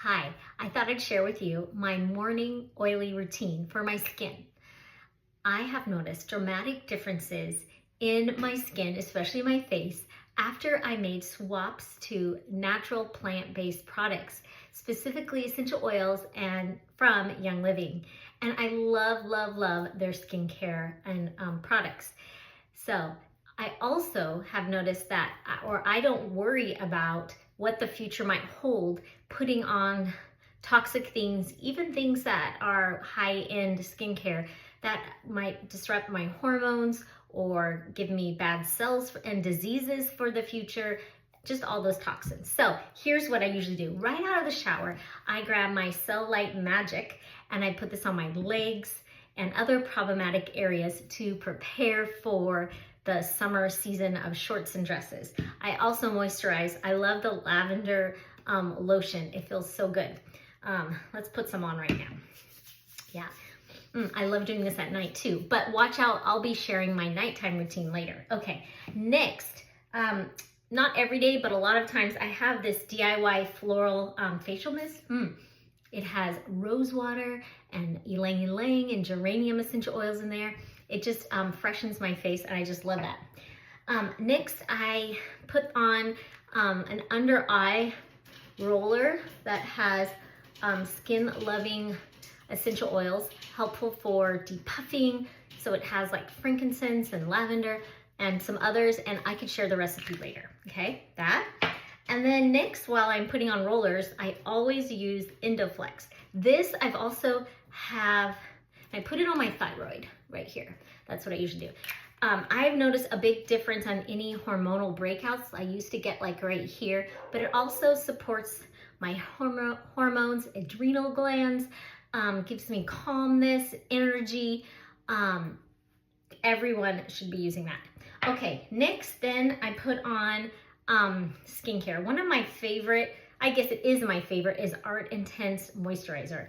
Hi, I thought I'd share with you my morning oily routine for my skin. I have noticed dramatic differences in my skin, especially my face, after I made swaps to natural plant-based products, specifically essential oils and from Young Living. And I love, love, love their skincare and products. So I also have noticed that, or I don't worry about what the future might hold, putting on toxic things, even things that are high-end skincare that might disrupt my hormones or give me bad cells and diseases for the future, just all those toxins. So here's what I usually do. Right out of the shower, I grab my Cel-Lite Magic and I put this on my legs and other problematic areas to prepare for the summer season of shorts and dresses. I also moisturize. I love the Lavender lotion. It feels so good. Let's put some on right now. Yeah, I love doing this at night too, but watch out, I'll be sharing my nighttime routine later. Okay, next, not every day, but a lot of times I have this DIY Floral Facial Mist. It has rose water and Ylang Ylang and geranium essential oils in there. It just freshens my face and I just love that. Next, I put on an under eye roller that has skin-loving essential oils, helpful for depuffing. So it has like frankincense and lavender and some others, and I could share the recipe later, okay? That. And then next, while I'm putting on rollers, I always use Endoflex. This I've also I put it on my thyroid right here. That's what I usually do. I've noticed a big difference on any hormonal breakouts. I used to get like right here, but it also supports my hormones, adrenal glands, gives me calmness, energy. Everyone should be using that. Okay, next then I put on skincare. One of my favorite, I guess it is my favorite, is Art Intense Moisturizer.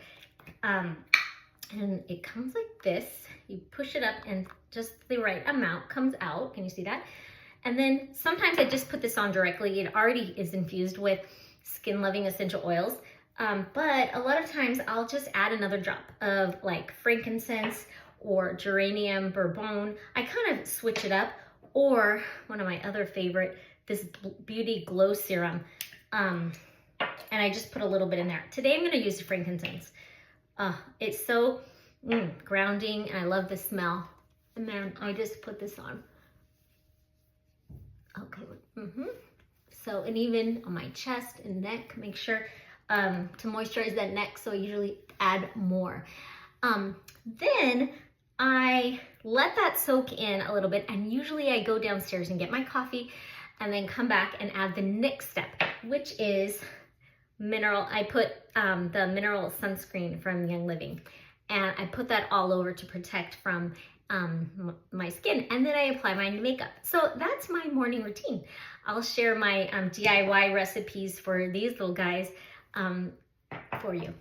And it comes like this. You push it up and just the right amount comes out. Can you see that? And then sometimes I just put this on directly. It already is infused with skin-loving essential oils. But a lot of times I'll just add another drop of like frankincense or geranium bourbon. I kind of switch it up. Or one of my other favorite, this Beauty Glow Serum. And I just put a little bit in there. Today I'm going to use frankincense. It's so grounding and I love the smell. And then I just put this on. Okay. So, and even on my chest and neck, make sure to moisturize that neck. So I usually add more. Then I let that soak in a little bit, and usually I go downstairs and get my coffee and then come back and add the next step, which is mineral. I put the mineral sunscreen from Young Living, and I put that all over to protect from my skin, and then I apply my makeup. So that's my morning routine. I'll share my DIY recipes for these little guys for you.